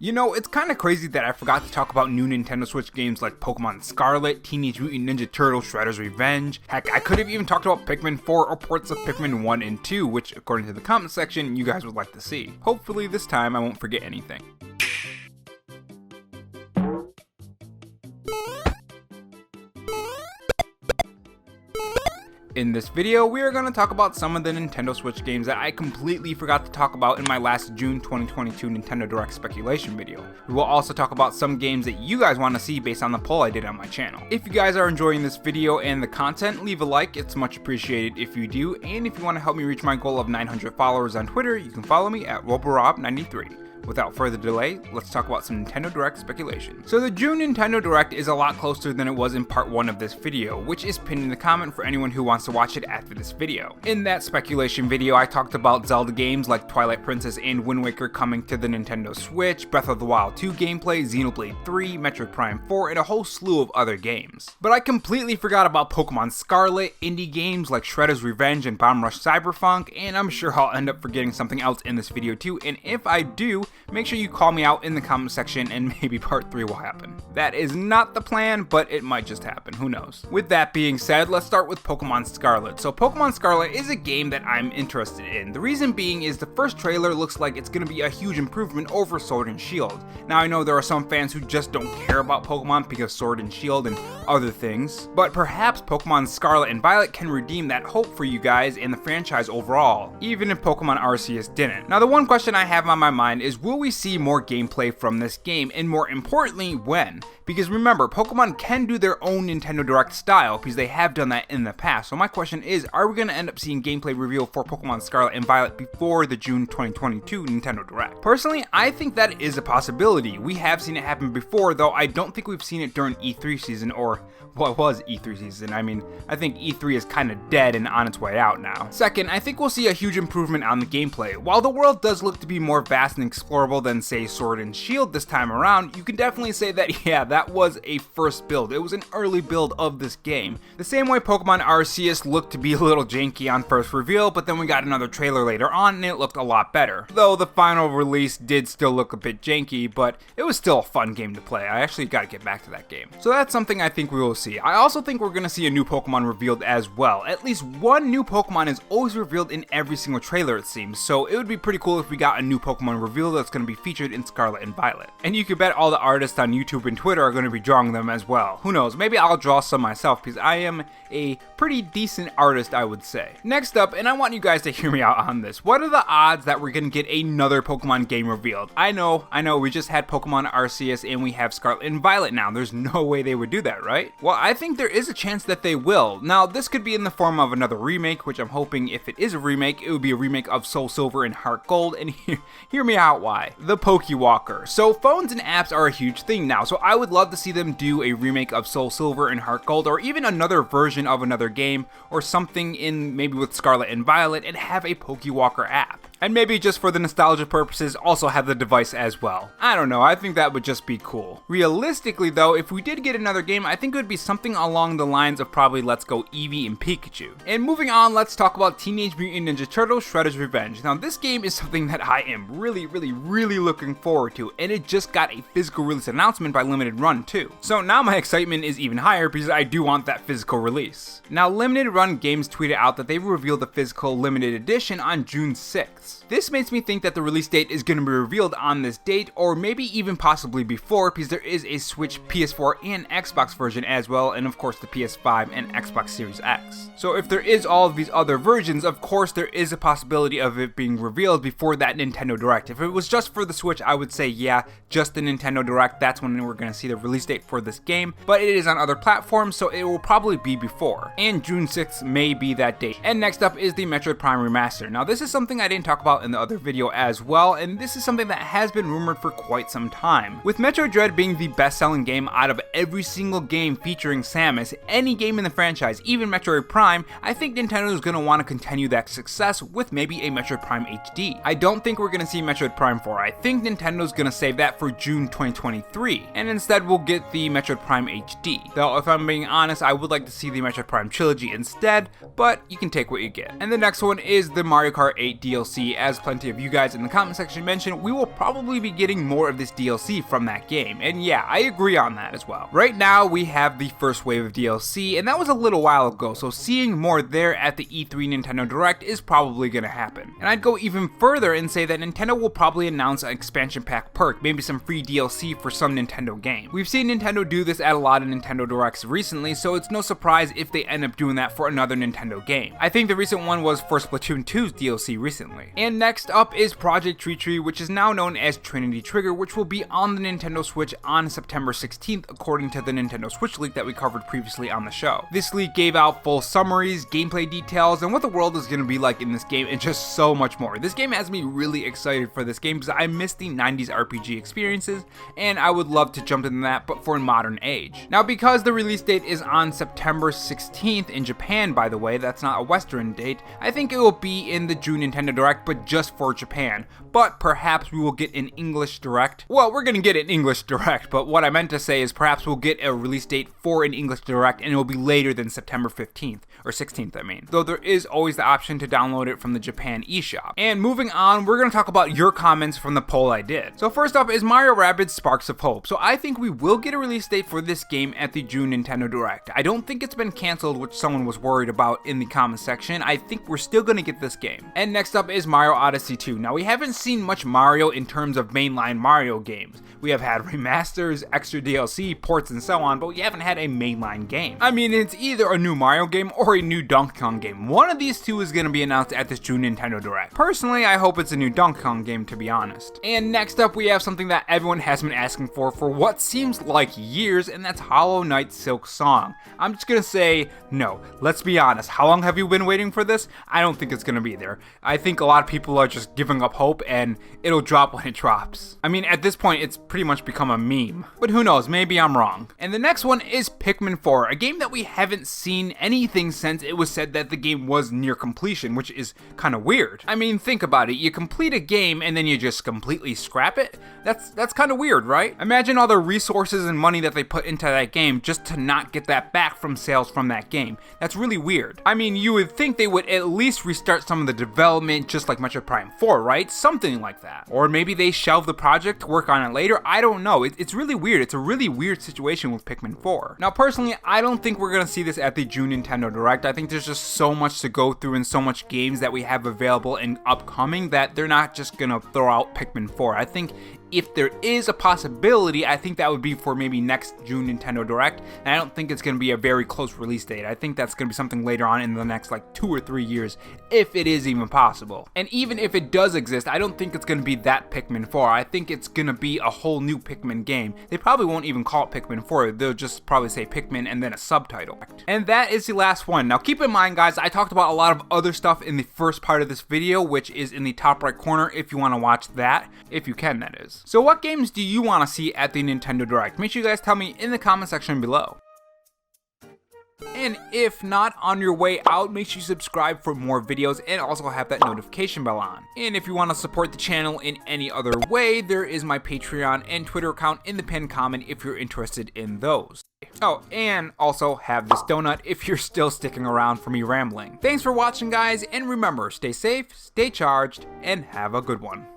You know, it's kinda crazy that I forgot to talk about new Nintendo Switch games like Pokemon Scarlet, Teenage Mutant Ninja Turtles Shredder's Revenge. Heck, I could have even talked about Pikmin 4 or ports of Pikmin 1 and 2, which according to the comment section, you guys would like to see. Hopefully this time I won't forget anything. In this video, we are going to talk about some of the Nintendo Switch games that I completely forgot to talk about in my last June 2022 Nintendo Direct speculation video. We will also talk about some games that you guys want to see based on the poll I did on my channel. If you guys are enjoying this video and the content, leave a like, it's much appreciated if you do, and if you want to help me reach my goal of 900 followers on Twitter, you can follow me at Roborob93. Without further delay, let's talk about some Nintendo Direct speculation. So the June Nintendo Direct is a lot closer than it was in part 1 of this video, which is pinned in the comment for anyone who wants to watch it after this video. In that speculation video, I talked about Zelda games like Twilight Princess and Wind Waker coming to the Nintendo Switch, Breath of the Wild 2 gameplay, Xenoblade 3, Metroid Prime 4, and a whole slew of other games. But I completely forgot about Pokemon Scarlet, indie games like Shredder's Revenge and Bomb Rush Cyberpunk, and I'm sure I'll end up forgetting something else in this video too, and if I do, make sure you call me out in the comment section and maybe part 3 will happen. That is not the plan, but it might just happen, who knows. With that being said, let's start with Pokemon Scarlet. So Pokemon Scarlet is a game that I'm interested in. The reason being is the first trailer looks like it's going to be a huge improvement over Sword and Shield. Now I know there are some fans who just don't care about Pokemon because Sword and Shield and other things, but perhaps Pokemon Scarlet and Violet can redeem that hope for you guys and the franchise overall, even if Pokemon Arceus didn't. Now the one question I have on my mind is, will we see more gameplay from this game, and more importantly, when? Because remember, Pokemon can do their own Nintendo Direct style because they have done that in the past. So my question is, are we going to end up seeing gameplay reveal for Pokemon Scarlet and Violet before the June 2022 Nintendo Direct? Personally, I think that is a possibility. We have seen it happen before, though I don't think we've seen it during E3 season, or well, it was E3 season. I mean, I think E3 is kind of dead and on its way out now. Second, I think we'll see a huge improvement on the gameplay. While the world does look to be more vast and explorable than, say, Sword and Shield this time around, you can definitely say that, yeah, that was a first build. It was an early build of this game. The same way Pokemon Arceus looked to be a little janky on first reveal, but then we got another trailer later on and it looked a lot better. Though the final release did still look a bit janky, but it was still a fun game to play. I actually got to get back to that game. So that's something I think we will see. I also think we're going to see a new Pokemon revealed as well. At least one new Pokemon is always revealed in every single trailer, it seems, so it would be pretty cool if we got a new Pokemon reveal that's going to be featured in Scarlet and Violet. And you can bet all the artists on YouTube and Twitter are going to be drawing them as well. Who knows, maybe I'll draw some myself because I am a pretty decent artist, I would say. Next up, and I want you guys to hear me out on this, what are the odds that we're going to get another Pokemon game revealed? I know, we just had Pokemon Arceus and we have Scarlet and Violet now. There's no way they would do that, right? Well, I think there is a chance that they will. Now, this could be in the form of another remake, which I'm hoping if it is a remake, it would be a remake of Soul Silver and Heart Gold, and hear me out why. The Pokewalker. So phones and apps are a huge thing now, so I would love to see them do a remake of Soul Silver and Heart Gold, or even another version of another game, or something in maybe with Scarlet and Violet, and have a Pokewalker app. And maybe just for the nostalgia purposes, also have the device as well. I don't know, I think that would just be cool. Realistically though, if we did get another game, I think it would be something along the lines of probably Let's Go Eevee and Pikachu. And moving on, let's talk about Teenage Mutant Ninja Turtles Shredder's Revenge. Now this game is something that I am really looking forward to, and it just got a physical release announcement by Limited Run too. So now my excitement is even higher because I do want that physical release. Now Limited Run Games tweeted out that they revealed the physical limited edition on June 6th. This makes me think that the release date is going to be revealed on this date, or maybe even possibly before, because there is a Switch, PS4, and Xbox version as well, and of course the PS5 and Xbox Series X. So if there is all of these other versions, of course there is a possibility of it being revealed before that Nintendo Direct. If it was just for the Switch, I would say yeah, just the Nintendo Direct, that's when we're going to see the release date for this game, but it is on other platforms, so it will probably be before, and June 6th may be that date. And next up is the Metroid Prime remaster. Now this is something I didn't talk about in the other video as well, and this is something that has been rumored for quite some time. With Metroid Dread being the best-selling game out of every single game featuring Samus, any game in the franchise, even Metroid Prime, I think Nintendo is going to want to continue that success with maybe a Metroid Prime HD. I don't think we're going to see Metroid Prime 4. I think Nintendo's going to save that for June 2023, and instead we'll get the Metroid Prime HD. Though if I'm being honest, I would like to see the Metroid Prime trilogy instead, but you can take what you get. And the next one is the Mario Kart 8 DLC DLC. As plenty of you guys in the comment section mentioned, we will probably be getting more of this DLC from that game, and yeah, I agree on that as well. Right now, we have the first wave of DLC, and that was a little while ago, so seeing more there at the E3 Nintendo Direct is probably gonna happen. And I'd go even further and say that Nintendo will probably announce an expansion pack perk, maybe some free DLC for some Nintendo game. We've seen Nintendo do this at a lot of Nintendo Directs recently, so it's no surprise if they end up doing that for another Nintendo game. I think the recent one was for Splatoon 2's DLC recently. And next up is Project Tree, which is now known as Trinity Trigger, which will be on the Nintendo Switch on September 16th, according to the Nintendo Switch leak that we covered previously on the show. This leak gave out full summaries, gameplay details, and what the world is going to be like in this game, and just so much more. This game has me really excited for this game because I miss the 90s RPG experiences, and I would love to jump into that, but for a modern age. Now, because the release date is on September 16th in Japan, by the way, that's not a Western date, I think it will be in the June Nintendo Direct, but just for Japan. But perhaps we will get an English Direct. Well, we're gonna get an English Direct, but what I meant to say is perhaps we'll get a release date for an English Direct, and it will be later than September 15th, or 16th I mean. Though there is always the option to download it from the Japan eShop. And moving on, we're gonna talk about your comments from the poll I did. So first up is Mario Rabbids Sparks of Hope. So I think we will get a release date for this game at the June Nintendo Direct. I don't think it's been canceled, which someone was worried about in the comment section. I think we're still gonna get this game. And next up is Mario Odyssey 2. Now we haven't seen much Mario in terms of mainline Mario games. We have had remasters, extra DLC, ports, and so on, but we haven't had a mainline game. I mean, it's either a new Mario game or a new Donkey Kong game. One of these two is going to be announced at this June Nintendo Direct. Personally, I hope it's a new Donkey Kong game, to be honest. And next up, we have something that everyone has been asking for what seems like years, and that's Hollow Knight Silk Song. I'm just going to say, no. Let's be honest. How long have you been waiting for this? I don't think it's going to be there. I think a lot of people are just giving up hope, and it'll drop when it drops. I mean, at this point, it's pretty much become a meme. But who knows, maybe I'm wrong. And the next one is Pikmin 4, a game that we haven't seen anything since it was said that the game was near completion, which is kind of weird. I mean, think about it. You complete a game and then you just completely scrap it? That's kind of weird, right? Imagine all the resources and money that they put into that game just to not get that back from sales from that game. That's really weird. I mean, you would think they would at least restart some of the development, just like Metroid Prime 4, right? Something like that. Or maybe they shelve the project to work on it later. I don't know. It's really weird. It's a really weird situation with Pikmin 4. Now, personally, I don't think we're going to see this at the June Nintendo Direct. I think there's just so much to go through and so much games that we have available and upcoming that they're not just going to throw out Pikmin 4. I think if there is a possibility, I think that would be for maybe next June Nintendo Direct, and I don't think it's going to be a very close release date. I think that's going to be something later on in the next like 2 or 3 years, if it is even possible. And even if it does exist, I don't think it's going to be that Pikmin 4. I think it's going to be a whole new Pikmin game. They probably won't even call it Pikmin 4. They'll just probably say Pikmin and then a subtitle. And that is the last one. Now keep in mind, guys, I talked about a lot of other stuff in the first part of this video, which is in the top right corner if you want to watch that, if you can, that is. So what games do you want to see at the Nintendo Direct? Make sure you guys tell me in the comment section below. And if not, on your way out, make sure you subscribe for more videos and also have that notification bell on. And if you want to support the channel in any other way, there is my Patreon and Twitter account in the pinned comment if you're interested in those. Oh, and also have this donut if you're still sticking around for me rambling. Thanks for watching, guys, and remember, stay safe, stay charged, and have a good one.